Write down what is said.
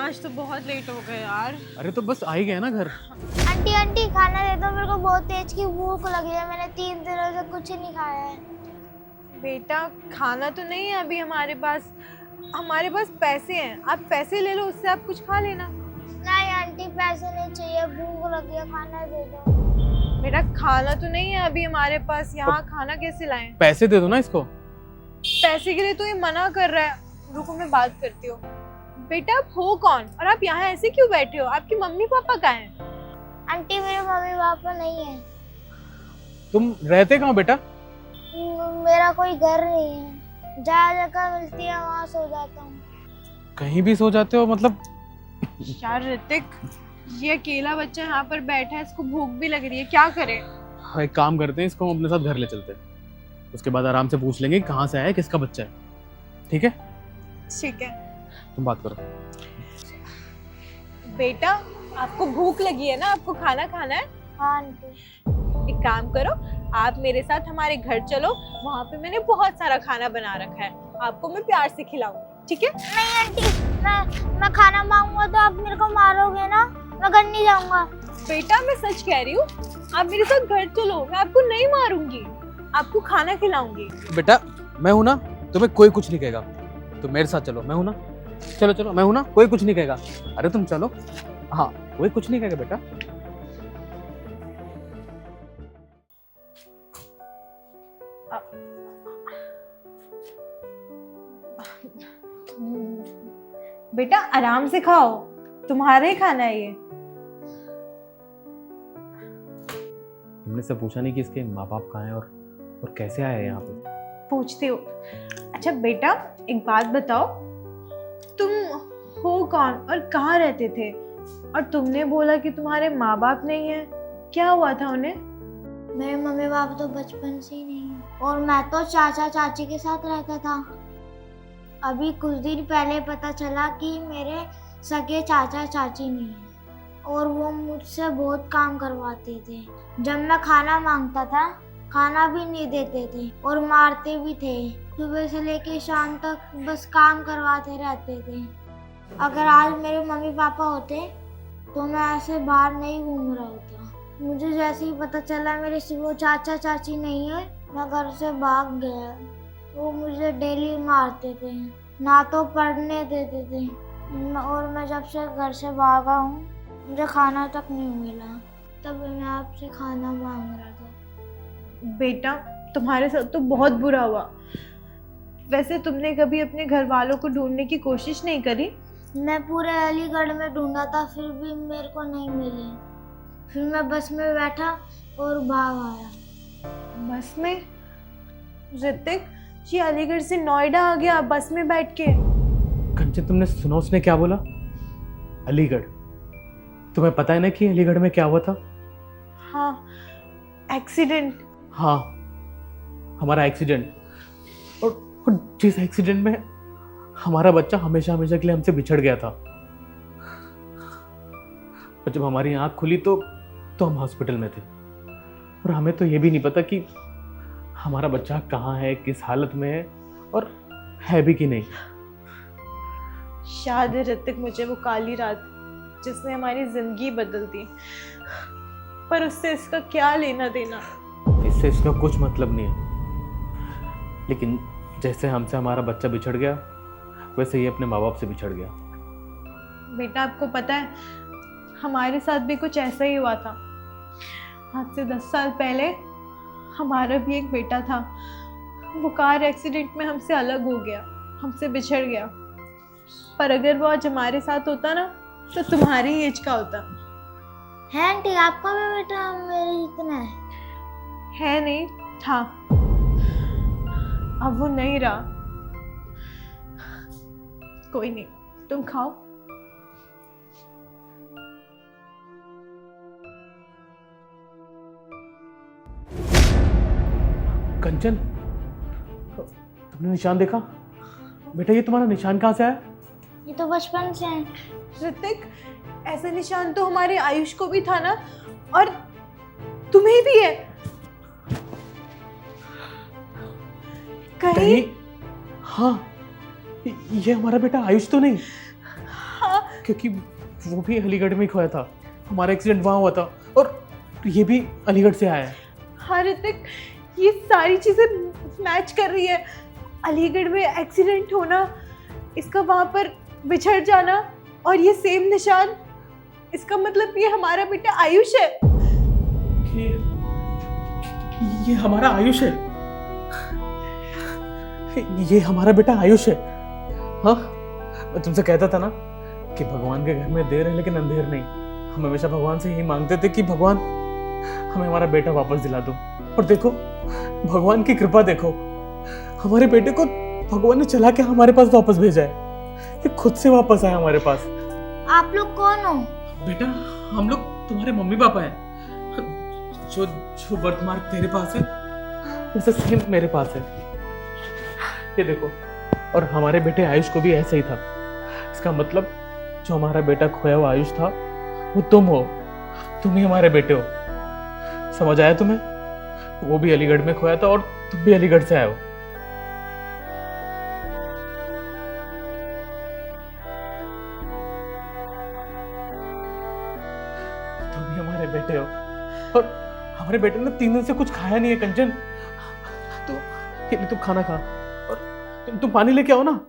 आज तो बहुत लेट हो गए यार। अरे तो बस आ ही गए ना घर। आंटी आंटी खाना दे दो, मेरे को बहुत तेज की भूख लगी है। मैंने 3 दिनों से कुछ नहीं खाया है। बेटा खाना तो नहीं है अभी हमारे पास पैसे हैं, आप पैसे ले लो, उससे आप कुछ खा लेना। नहीं आंटी पैसे नहीं चाहिए, भूख लगी है, खाना दे दो। बेटा खाना तो नहीं है अभी हमारे पास, यहाँ खाना कैसे लाएं? पैसे दे दो ना इसको। पैसे के लिए तो ये मना कर रहा है। रुको मैं बात करती हूँ। बेटा आप हो कौन और आप यहाँ ऐसे क्यों बैठे हो? आपके मम्मी पापा कहाँ हैं? आंटी मेरे मम्मी पापा नहीं है। तुम रहते कहाँ बेटा? मेरा कोई घर नहीं है, जहाँ जगह मिलती है वहाँ सो जाता हूँ। कहीं भी सो जाते हो मतलब? यार ऋतिक, ये अकेला बच्चा यहाँ पर बैठा है, इसको भूख भी लग रही है, क्या करे? हाँ, एक काम करते हैं, इसको हम अपने साथ घर ले चलते हैं। उसके बाद आराम से पूछ लेंगे कहाँ से आया है, किसका बच्चा है। ठीक है? ठीक है। तुम बात करो। बेटा आपको भूख लगी है ना, आपको खाना खाना है? हाँ आंटी। एक काम करो, आप मेरे साथ हमारे घर चलो, वहाँ पे मैंने बहुत सारा खाना बना रखा है, आपको मैं प्यार से खिलाऊंगी, ठीक है? नहीं आंटी, मैं खाना मांगूंगा तो आप मेरे को मारोगे ना, मैं घर नहीं जाऊंगा। बेटा मैं सच कह रही हूँ, आप मेरे साथ घर चलो, मैं आपको नहीं मारूंगी, आपको खाना खिलाऊंगी। बेटा मैं हूं ना, तुम्हें कोई कुछ नहीं कहेगा। तुम मेरे साथ चलो, मैं हूं ना। चलो चलो, मैं हूं ना, कोई कुछ नहीं कहेगा। अरे तुम चलो। हाँ, कोई कुछ नहीं कहेगा बेटा। बेटा आराम से खाओ, तुम्हारा ही खाना है ये। तुमने से पूछा नहीं कि इसके माँ बाप कहाँ हैं और कैसे आए हैं यहाँ पे? पूछती हूँ। अच्छा बेटा एक बात बताओ, तुम हो कौन और कहाँ रहते थे? और तुमने बोला कि तुम्हारे माँ बाप नहीं है, क्या हुआ था उन्हें? मेरे मम्मी पापा तो बचपन से ही नहीं है, और मैं तो चाचा चाची के साथ रहता था। अभी कुछ दिन पहले पता चला कि मेरे सगे चाचा चाची नहीं है, और वो मुझसे बहुत काम करवाते थे। जब मैं खाना मांगता था, खाना भी नहीं देते थे और मारते भी थे। सुबह से लेके शाम तक बस काम करवाते रहते थे। अगर आज मेरे मम्मी पापा होते तो मैं ऐसे बाहर नहीं घूम रहा होता। मुझे जैसे ही पता चला मेरे वो चाचा चाची नहीं है, मैं घर से भाग गया। वो मुझे डेली मारते थे, ना तो पढ़ने देते थे, और मैं जब से घर से भागा हूँ मुझे खाना तक नहीं मिला। तब मैं आपसे खाना मांग रहा था। बेटा तुम्हारे साथ तो बहुत बुरा हुआ। वैसे तुमने कभी अपने घर वालों को ढूंढने की कोशिश नहीं करी? मैं पूरे अलीगढ़ में ढूंढा था, फिर भी मेरे को नहीं मिली। फिर मैं बस में बैठा और भाग आया। बस में? ऋतिक ये अलीगढ़ से नोएडा आ गया बस में बैठ के। कंचन तुमने सुना उसने क्या बोला? अलीगढ़? तुम्हें पता है ना कि अलीगढ़ में क्या हुआ था? हाँ एक्सीडेंट। हाँ, हमारा एक्सीडेंट। और जिस एक्सीडेंट में हमारा बच्चा हमेशा हमेशा के लिए हमसे बिछड़ गया था। और जब हमारी आंख खुली तो हम हॉस्पिटल में थे, और हमें तो ये भी नहीं पता कि हमारा बच्चा कहाँ है, किस हालत में है, और है भी कि नहीं। शायद ऋतिक मुझे वो काली रात जिसने हमारी जिंदगी बदल दी, पर उससे इसका क्या लेना देना? इससे इसका कुछ मतलब नहीं है। लेकिन जैसे हमसे हमारा बच्चा बिछड़ गया, वैसे ये अपने माँ बाप से बिछड़ गया। बेटा आपको पता है हमारे साथ भी कुछ ऐसा ही हुआ था। आज से 10 साल पहले हमारा भी एक बेटा था। वो कार एक्सीडेंट में हमसे अलग हो गया, हमसे बिछड़ गया। पर अगर वो आज हमारे साथ होता ना, तो तुम्हारी एज का होता। है आंटी, आपका भी बेटा मेरे जितना है नहीं था, अब वो नहीं रहा। कोई नहीं, तुम खाओ। कंचन, तुमने निशान देखा? बेटा ये तुम्हारा निशान कहाँ से आया? ये तो बचपन से है। ऋतिक ऐसा निशान तो हमारे आयुष को भी था ना, और तुम्हें भी है। कहीं हाँ, ये हमारा बेटा आयुष तो नहीं? हाँ क्योंकि वो भी अलीगढ़ में ही खोया था, हमारा एक्सीडेंट वहाँ हुआ था, और ये भी अलीगढ़ से आया है। हाँ ऋतिक, ये सारी चीज़ें मैच कर रही है। अलीगढ़ में एक्सीडेंट होना, इसका वहाँ पर बिछड़ जाना, और ये सेम निशान, इसका मतलब ये हमारा बेटा आयुष है। ये हमारा आयुष है, ये हमारा बेटा आयुष है। हाँ, मैं तुमसे कहता था ना कि भगवान के घर में देर है लेकिन अंधेर नहीं। हम हमेशा भगवान से यही मांगते थे कि भगवान हमें हमारा बेटा वापस दिला दो, और देखो भगवान की कृपा देखो, हमारे बेटे को भगवान ने चला के हमारे पास वापस भेजा है। ये खुद से वापस आया हमारे पास। आप लोग कौन हो? बेटा, हम लोग तुम्हारे मम्मी पापा हैं। जो बर्थमार्क तेरे पास है वैसे सेम मेरे पास है, ये देखो। और हमारे बेटे आयुष को भी ऐसा ही था। इसका मतलब जो हमारा बेटा खोया हुआ आयुष था वो तुम हो, तुम ही हमारे बेटे हो। समझ आया तुम्हें? वो भी अलीगढ़ में खोया था और तुम भी अलीगढ़ से आए हो। तुम ही हमारे बेटे हो, और हमारे बेटे ने 3 दिन से कुछ खाया नहीं है कंचन। तो तुम खाना खा, और तुम पानी लेके आओ ना।